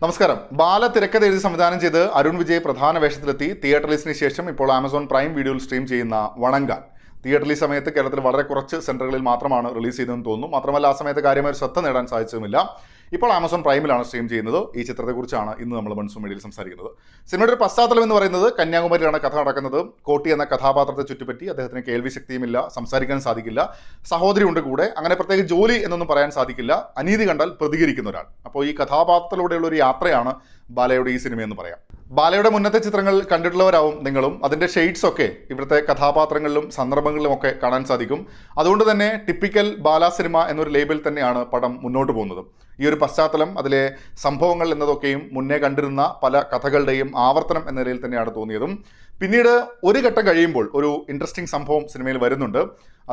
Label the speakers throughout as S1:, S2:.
S1: നമസ്കാരം. ബാല തിരക്കഥ എഴുതി സംവിധാനം ചെയ്ത് അരുൺ വിജയ് പ്രധാന വേഷത്തിലെത്തി തിയേറ്റർ റിലീസിന് ശേഷം ഇപ്പോൾ ആമസോൺ പ്രൈം വീഡിയോയിൽ സ്ട്രീം ചെയ്യുന്ന വണങ്കാൻ. തിയേറ്റർ റിലീസ് സമയത്ത് കേരളത്തിൽ വളരെ കുറച്ച് സെന്ററുകളിൽ മാത്രമാണ് റിലീസ് ചെയ്തതെന്ന് തോന്നുന്നു. മാത്രമല്ല ആ സമയത്ത് കാര്യമായ ശ്രദ്ധ നേടാൻ സാധിച്ചതുമില്ല. ഇപ്പോൾ ആമസോൺ പ്രൈമിലാണ് സ്ട്രീം ചെയ്യുന്നത്. ഈ ചിത്രത്തെക്കുറിച്ചാണ് ഇന്ന് നമ്മൾ മൺസൂൺ മീഡിയയിൽ സംസാരിക്കുന്നത്. സിനിമയുടെ ഒരു പശ്ചാത്തലം എന്ന് പറയുന്നത് കന്യാകുമാരിയിലാണ് കഥ നടക്കുന്നത്. കോട്ടി എന്ന കഥാപാത്രത്തെ ചുറ്റിപ്പറ്റി അദ്ദേഹത്തിന് കേൾവി ശക്തിയുമില്ല, സംസാരിക്കാൻ സാധിക്കില്ല, സഹോദരി ഉണ്ട് കൂടെ, അങ്ങനെ പ്രത്യേക ജോലി എന്നൊന്നും പറയാൻ സാധിക്കില്ല, അനീതി കണ്ടാൽ പ്രതികരിക്കുന്ന ഒരാൾ. അപ്പോൾ ഈ കഥാപാത്രത്തിലൂടെയുള്ള ഒരു യാത്രയാണ് ബാലയുടെ ഈ സിനിമയെന്ന് പറയാം. ബാലയുടെ മുന്നത്തെ ചിത്രങ്ങൾ കണ്ടിട്ടുള്ളവരാവും നിങ്ങളും. അതിൻ്റെ ഷെയ്ഡ്സ് ഒക്കെ ഇവിടുത്തെ കഥാപാത്രങ്ങളിലും സന്ദർഭങ്ങളിലും ഒക്കെ കാണാൻ സാധിക്കും. അതുകൊണ്ട് തന്നെ ടിപ്പിക്കൽ ബാല സിനിമ എന്നൊരു ലേബിൾ തന്നെയാണ് പടം മുന്നോട്ട് പോകുന്നത്. ഈ ഒരു പശ്ചാത്തലം, അതിലെ സംഭവങ്ങൾ എന്നതൊക്കെയും മുന്നേ കണ്ടിരുന്ന പല കഥകളുടെയും ആവർത്തനം എന്ന നിലയിൽ തന്നെയാണ് തോന്നിയതും. പിന്നീട് ഒരു ഘട്ടം കഴിയുമ്പോൾ ഒരു ഇൻട്രസ്റ്റിംഗ് സംഭവം സിനിമയിൽ വരുന്നുണ്ട്.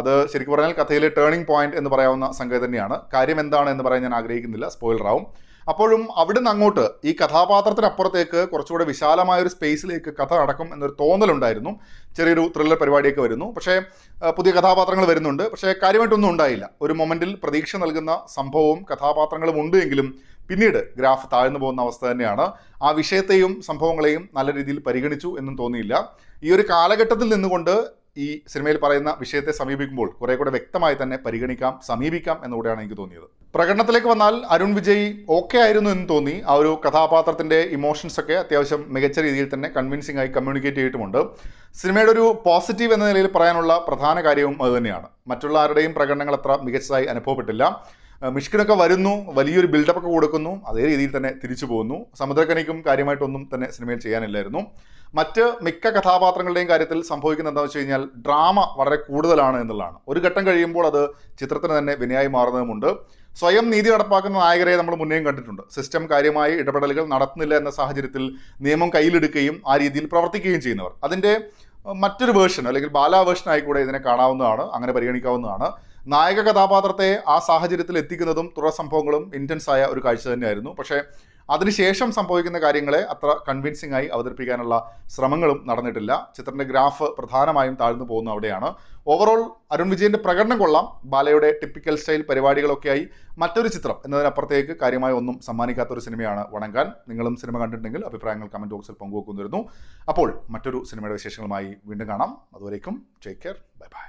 S1: അത് ശരിക്കും പറഞ്ഞാൽ കഥയിലെ ടേണിംഗ് പോയിന്റ് എന്ന് പറയാവുന്ന സംഗതി തന്നെയാണ്. കാര്യം എന്താണ് എന്ന് പറയാൻ ഞാൻ ആഗ്രഹിക്കുന്നില്ല, സ്പോയിലർ ആവും. അപ്പോഴും അവിടുന്ന് അങ്ങോട്ട് ഈ കഥാപാത്രത്തിനപ്പുറത്തേക്ക് കുറച്ചുകൂടെ വിശാലമായ ഒരു സ്പേസിലേക്ക് കഥ നടക്കും എന്നൊരു തോന്നലുണ്ടായിരുന്നു. ചെറിയൊരു ത്രില്ലർ പരിപാടിയൊക്കെ വരുന്നു, പക്ഷേ പുതിയ കഥാപാത്രങ്ങൾ വരുന്നുണ്ട്, പക്ഷേ കാര്യമായിട്ടൊന്നും ഉണ്ടായില്ല. ഒരു മൊമെന്റിൽ പ്രതീക്ഷ നൽകുന്ന സംഭവവും കഥാപാത്രങ്ങളും ഉണ്ട് എങ്കിലും പിന്നീട് ഗ്രാഫ് താഴ്ന്നു പോകുന്ന അവസ്ഥ തന്നെയാണ്. ആ വിഷയത്തെയും സംഭവങ്ങളെയും നല്ല രീതിയിൽ പരിഗണിച്ചു എന്നും തോന്നിയില്ല. ഈ ഒരു കാലഘട്ടത്തിൽ നിന്നുകൊണ്ട് ഈ സിനിമയിൽ പറയുന്ന വിഷയത്തെ സമീപിക്കുമ്പോൾ കുറെ കൂടെ വ്യക്തമായി തന്നെ പരിഗണിക്കാം, സമീപിക്കാം എന്നുകൂടെയാണ് എനിക്ക് തോന്നിയത്. പ്രകടനത്തിലേക്ക് വന്നാൽ അരുൺ വിജയ് ഓക്കെ ആയിരുന്നു എന്ന് തോന്നി. ആ ഒരു കഥാപാത്രത്തിന്റെ ഇമോഷൻസ് ഒക്കെ അത്യാവശ്യം മികച്ച രീതിയിൽ തന്നെ കൺവിൻസിംഗ് ആയി കമ്മ്യൂണിക്കേറ്റ് ചെയ്തിട്ടുമുണ്ട്. സിനിമയുടെ ഒരു പോസിറ്റീവ് എന്ന നിലയിൽ പറയാനുള്ള പ്രധാന കാര്യവും അതുതന്നെയാണ്. മറ്റുള്ള ആരുടെയും പ്രകടനങ്ങൾ അത്ര മികച്ചതായി അനുഭവപ്പെട്ടില്ല. മിഷ്കിനൊക്കെ വരുന്നു, വലിയൊരു ബിൽഡപ്പ് ഒക്കെ കൊടുക്കുന്നു, അതേ രീതിയിൽ തന്നെ തിരിച്ചു പോകുന്നു. സമുദ്രക്കനിക്കും കാര്യമായിട്ടൊന്നും തന്നെ സിനിമയിൽ ചെയ്യാനില്ലായിരുന്നു. മറ്റ് മിക്ക കഥാപാത്രങ്ങളുടെയും കാര്യത്തിൽ സംഭവിക്കുന്നത് എന്താണെന്ന് വെച്ച് കഴിഞ്ഞാൽ ഡ്രാമ വളരെ കൂടുതലാണ് എന്നുള്ളതാണ്. ഒരു ഘട്ടം കഴിയുമ്പോൾ അത് ചിത്രത്തിന് തന്നെ വിനയായി മാറുന്നതുമുണ്ട്. സ്വയം നീതി നടപ്പാക്കുന്ന നായകരെ നമ്മൾ മുന്നേയും കണ്ടിട്ടുണ്ട്. സിസ്റ്റം കാര്യമായി ഇടപെടലുകൾ നടത്തുന്നില്ല എന്ന സാഹചര്യത്തിൽ നിയമം കയ്യിലെടുക്കുകയും ആ രീതിയിൽ പ്രവർത്തിക്കുകയും ചെയ്യുന്നവർ. അതിൻ്റെ മറ്റൊരു വേർഷൻ അല്ലെങ്കിൽ ബാല വേർഷനായി കൂടെ ഇതിനെ കാണാവുന്നതാണ്, അങ്ങനെ പരിഗണിക്കാവുന്നതാണ്. നായക കഥാപാത്രത്തെ ആ സാഹചര്യത്തിൽ എത്തിക്കുന്നതും തുടർ സംഭവങ്ങളും ഇൻറ്റൻസ് ആയ ഒരു കാഴ്ച തന്നെയായിരുന്നു. പക്ഷേ അതിനുശേഷം സംഭവിക്കുന്ന കാര്യങ്ങളെ അത്ര കൺവിൻസിംഗ് ആയി അവതരിപ്പിക്കാനുള്ള ശ്രമങ്ങളും നടന്നിട്ടില്ല. ചിത്രത്തിന്റെ ഗ്രാഫ് പ്രധാനമായും താഴ്ന്നു പോകുന്നു അവിടെയാണ്. ഓവറോൾ അരുൺ വിജയന്റെ പ്രകടനം കൊള്ളാം. ബാലയുടെ ടിപ്പിക്കൽ സ്റ്റൈൽ പരിപാടികളൊക്കെയായി മറ്റൊരു ചിത്രം എന്നതിനപ്പുറത്തേക്ക് കാര്യമായി ഒന്നും സമ്മാനിക്കാത്തൊരു സിനിമയാണ് വണങ്കാൻ. നിങ്ങളും സിനിമ കണ്ടിട്ടുണ്ടെങ്കിൽ അഭിപ്രായങ്ങൾ കമന്റ് ബോക്സിൽ പങ്കുവെക്കുന്നിരുന്നു. അപ്പോൾ മറ്റൊരു സിനിമയുടെ വിശേഷങ്ങളുമായി വീണ്ടും കാണാം. അതുവരേക്കും ടേക്ക് കെയർ, ബൈ ബൈ.